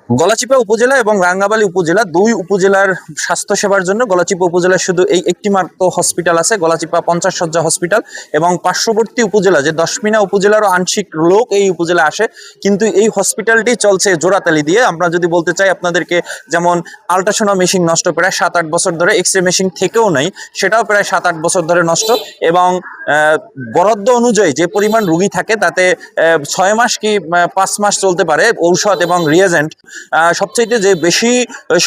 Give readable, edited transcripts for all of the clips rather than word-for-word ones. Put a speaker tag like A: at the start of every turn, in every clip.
A: গলাচিপা উপজেলা এবং রাঙ্গাবালী উপজেলা দুই উপজেলার স্বাস্থ্যসেবার জন্য গলাচিপা উপজেলায় শুধু এই একটি মাত্র হসপিটাল আছে, গলাচিপা 50 শয্যা হসপিটাল। এবং পার্শ্ববর্তী উপজেলা যে দশমিনা উপজেলারও আংশিক লোক এই উপজেলা আসে, কিন্তু এই হসপিটালটি চলছে জোড়াতালি দিয়ে। আমরা যদি বলতে চাই আপনাদেরকে, যেমন আল্ট্রাসোনো মেশিন নষ্ট প্রায় 7-8 বছর ধরে, এক্স রে মেশিন থেকেও নাই সেটাও প্রায় 7-8 বছর ধরে নষ্ট। এবং বরাদ্দ অনুযায়ী যে পরিমাণ রুগী থাকে তাতে 6 মাস কি 5 মাস চলতে পারে ঔষধ এবং রিয়েজেন্ট। সবচাইতে যে বেশি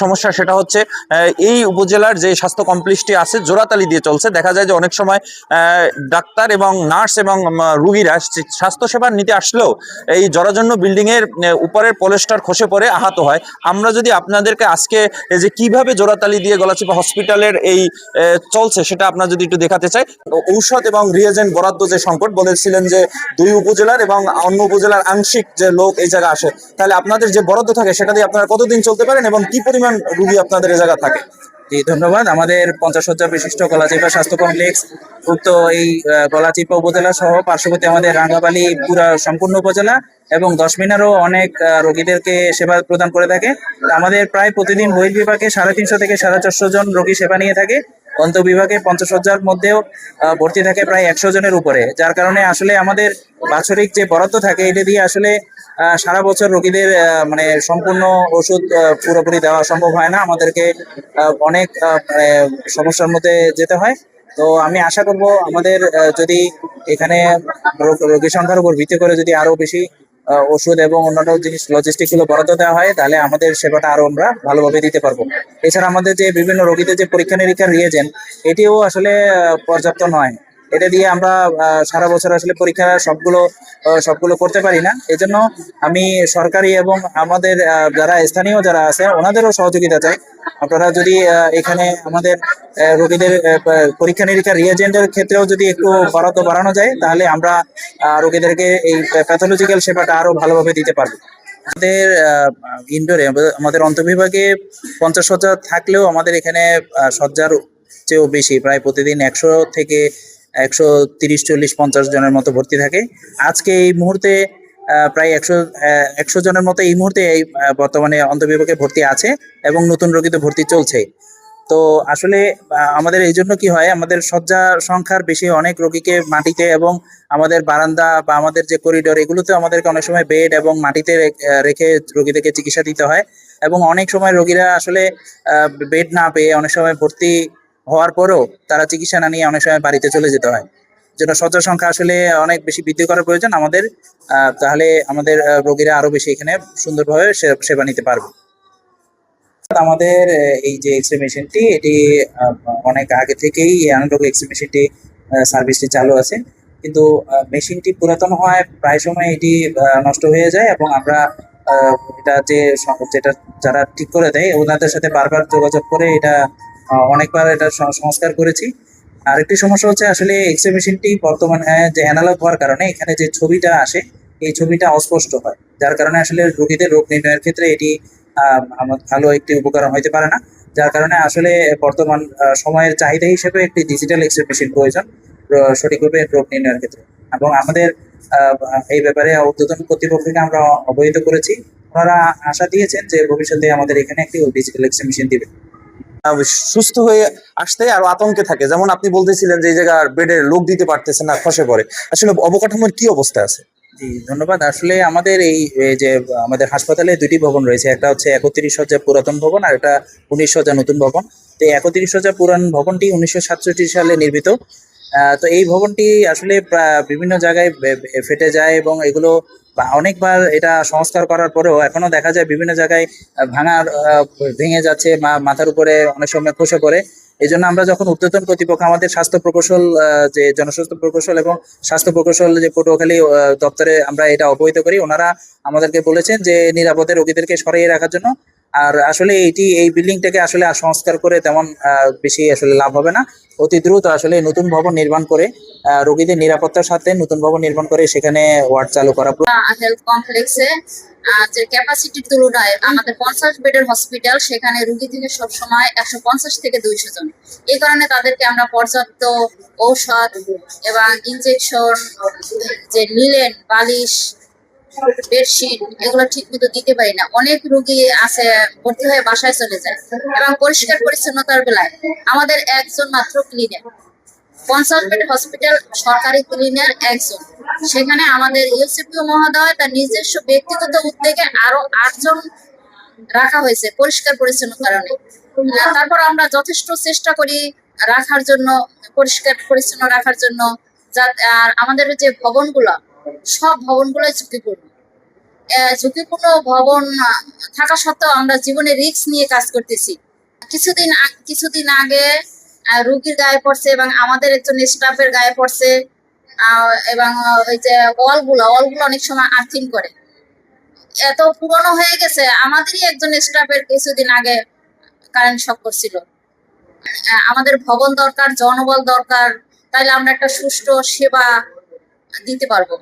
A: সমস্যা সেটা হচ্ছে এই উপজেলার যে স্বাস্থ্য কমপ্লেক্সটি আছে জোড়াতালি দিয়ে চলছে। দেখা যায় যে অনেক সময় ডাক্তার এবং নার্স এবং রুগীরা স্বাস্থ্যসেবা নিতে আসলেও এই জরাজন্য বিল্ডিং এর উপরের পলেস্টার খসে পড়ে আহত হয়। আমরা যদি আপনাদেরকে আজকে যে কিভাবে জোড়াতালি দিয়ে গলাচিপা হসপিটালের এই চলছে সেটা আপনারা যদি একটু দেখাতে চাই। ঔষধ এবং রিয়েজেন্ট বরাদ্দ যে সংকট বলেছিলেন যে দুই উপজেলার এবং অন্য উপজেলার আংশিক যে লোক এই জায়গায় আসে, তাহলে আপনাদের যে বরাদ্দ থাকে সেটা দিয়ে আপনারা কতদিন চলতে পারেন এবং কি পরিমাণ রুগী আপনাদের এই জায়গা থাকে?
B: জি, ধন্যবাদ। আমাদের 50 শয্যা বিশিষ্ট গলাচিপা স্বাস্থ্য কমপ্লেক্স উক্ত এই গলাচিপা উপজেলা সহ পার্শ্ববর্তী আমাদের রাঙ্গাবালী পুরা সম্পূর্ণ উপজেলা এবং দশমিনারও অনেক রোগীদেরকে সেবা প্রদান করে থাকে। আমাদের প্রায় প্রতিদিন বহির্বিভাগে 350 থেকে 450 জন রোগী সেবা নিয়ে থাকে। অন্তঃবিভাগে 50 শয্যার মধ্যেও ভর্তি থাকে প্রায় 100 জনের উপরে, যার কারণে আসলে আমাদের বাৎসরিক যে বরাদ্দ থাকে এটা দিয়ে আসলে সারা বছর রোগীদের মানে সম্পূর্ণ ওষুধ পুরোপুরি দেওয়া সম্ভব হয় না। আমাদেরকে অনেক মানে সমস্যার মধ্যে যেতে হয়। তো আমি আশা করব আমাদের যদি এখানে রোগী সংখ্যার উপর ভিত্তি করে যদি আরো বেশি ওষুধ এবং অন্যান্য জিনিস লজিস্টিক গুলো বরাদ্দ দেওয়া হয়, তাহলে আমাদের সেবাটা আরো আমরা ভালোভাবে দিতে পারবো। এছাড়া আমাদের যে বিভিন্ন রোগীদের যে পরীক্ষা নিরীক্ষার রিয়েজেন্ট, এটিও আসলে পর্যাপ্ত নয়। এটা দিয়ে আমরা সারা বছর আসলে পরীক্ষা সবগুলো করতে পারি না। এজন্য আমি সরকারি এবং আমাদের যারা স্থানীয় যারা আছে ওনাদেরও সহযোগিতা চাই। আপনারা যদি এখানে আমাদের রোগীদের পরীক্ষা নিরীক্ষা রিয়েজেন্টের ক্ষেত্রেও যদি একটু বরাদ্দ বাড়ানো যায়, তাহলে আমরা রোগীদেরকে এই প্যাথোলজিক্যাল সেবাটা আরো ভালোভাবে দিতে পারবো। আমাদের ইনডোরে আমাদের অন্তর্বিভাগে 50 শয্যা থাকলেও আমাদের এখানে শয্যার চেয়েও বেশি, প্রায় প্রতিদিন 100 থেকে 130, 40, 50 জনের মতো ভর্তি থাকে। আজকে এই মুহূর্তে প্রায় 100 জনের মতো এই মুহূর্তে এই বর্তমানে অন্তর্বিভাগে ভর্তি আছে এবং নতুন রোগীতে ভর্তি চলছে। তো আসলে আমাদের এই জন্য কি হয়, আমাদের শয্যা সংখ্যার বেশি অনেক রোগীকে মাটিতে এবং আমাদের বারান্দা বা আমাদের যে করিডোর এগুলোতে আমাদেরকে অনেক সময় বেড এবং মাটিতে রেখে রোগীদেরকে চিকিৎসা দিতে হয়। এবং অনেক সময় রোগীরা আসলে বেড না পেয়ে অনেক সময় ভর্তি হওয়ার পরেও তারা চিকিৎসা না নিয়ে অনেক সময় বাড়িতে চলে যেতে হয়। যেটা শয্যা সংখ্যা আসলে অনেক বেশি বৃদ্ধি করার প্রয়োজন আমাদের। তাহলে আমাদের রোগীরা আরো বেশি এখানে সুন্দরভাবে সেবা নিতে পারবে। আমাদের এই যে এক্স রে মেশিনটি, এটি অনেক আগে থেকেই অ্যানালগ এক্স রে মেশিনটি সার্ভিসটি চালু আছে, কিন্তু মেশিনটি পুরাতন হওয়ায় প্রায় সময় এটি নষ্ট হয়ে যায় এবং আমরা এটা যেটা যারা ঠিক করে দেয় ওনাদের সাথে বারবার যোগাযোগ করে এটা অনেকবার এটা সংস্কার করেছি। আরেকটি সমস্যা হচ্ছে আসলে এক্স রে মেশিনটি বর্তমানে যে অ্যানালগ হওয়ার কারণে এখানে যে ছবিটা আসে এই ছবিটা অস্পষ্ট হয়, যার কারণে আসলে রোগীদের রোগ নির্ণয়ের ক্ষেত্রে এটি আমার ভালো একটি উপকরণ হইতে পারে না। যার কারণে আসলে বর্তমান সময়ের চাহিদা হিসেবে একটি ডিজিটাল এক্স রে মেশিন প্রয়োজন সঠিকভাবে রোগ নির্ণয়ের ক্ষেত্রে। এবং আমাদের এই ব্যাপারে ঊর্ধ্বতন কর্তৃপক্ষকে আমরা অবহিত করেছি। ওনারা আশা দিয়েছেন যে ভবিষ্যতে আমাদের এখানে একটি ডিজিটাল এক্স রে মেশিন দিবে।
A: সুস্থ হয়ে আসতে আরো আতঙ্কে থাকে, যেমন আপনি বলতেছিলেন যে এই জায়গার বেডের লোক দিতে পারতেছে না, খসে পড়ে। আসলে অবকাঠামোর কি অবস্থা আছে?
B: জি, ধন্যবাদ। আসলে আমাদের এই যে আমাদের হাসপাতালে দুটি ভবন রয়েছে, একটা হচ্ছে 31 শয্যা পুরাতন ভবন আর একটা 19 শয্যা নতুন ভবন। তো 31 শয্যা পুরান ভবনটি 1967 সালে নির্মিত। তো এই ভবনটি আসলে বিভিন্ন জায়গায় ফেটে যায় এবং এগুলো অনেকবার এটা সংস্কার করার পরেও এখনো দেখা যায় বিভিন্ন জায়গায় ভেঙে যাচ্ছে, মাথার উপরে অনেক সময় খসে পড়ে। এই জন্য আমরা যখন ঊর্ধ্বতন কর্তৃপক্ষ আমাদের স্বাস্থ্য প্রকৌশল যে জনস্বাস্থ্য প্রকৌশল এবং স্বাস্থ্য প্রকৌশল যে পটুয়াখালী দপ্তরে আমরা এটা অবহিত করি, ওনারা আমাদেরকে বলেছেন যে নিরাপদে রোগীদেরকে সরিয়ে রাখার জন্য। আর আসলে এই বিল্ডিংটাকে আসলে সংস্কার করে তেমন বেশি আসলে লাভ হবে না। অতি দ্রুত আসলে নতুন ভবন নির্মাণ করে রোগীদের নিরাপত্তার সাথে নতুন ভবন নির্মাণ করে সেখানে ওয়ার্ড চালু করা।
C: হেলথ কমপ্লেক্সে যে ক্যাপাসিটির তুলনায় আমাদের 50 বেডের হসপিটাল, সেখানে রোগী থেকে সবসময় 150 থেকে 200 জন। এই কারণে তাদেরকে আমরা পর্যাপ্ত ঔষধ এবং ইনজেকশন, যে লিলেন, বালিশ, বেডশিট এগুলো ঠিক মতো দিতে পারি না। অনেক রোগী আছে ভর্তি হয়ে বাসায় চলে যায়। এবং পরিষ্কার পরিচ্ছন্নতার বেলায় আমাদের একজন মাত্র ক্লিনার, 50 বেড হসপিটাল, সরকারি ক্লিনার একজন। সেখানে আমাদের ইউসিপিও মহোদয় তার নিজস্ব ব্যক্তিগত উদ্যোগে আরো 8 জন রাখা হয়েছে পরিষ্কার পরিচ্ছন্ন কারণে। তারপর আমরা যথেষ্ট চেষ্টা করি রাখার জন্য, পরিষ্কার পরিচ্ছন্ন রাখার জন্য। আর আমাদের যে ভবনগুলো, সব ভবনগুলো ঝুঁকিপূর্ণ। ঝুঁকিপূর্ণ ভবন থাকা সত্ত্বেও আমরা জীবনে রিস্ক নিয়ে কাজ করতেছি। কিছুদিন আগে রোগীর গায়ে পড়ছে এবং আমাদের একজন স্টাফের গায়ে পড়ছে। এবং ওই যে ওয়ালগুলো অনেক সময় আর্থিং করে, এত পুরনো হয়ে গেছে। আমাদেরই একজন স্টাফের কিছুদিন আগে কারেন্ট শক করছিল। আমাদের ভবন দরকার, জনবল দরকার, তাইলে আমরা একটা সুষ্ঠু সেবা দিতে পারবো।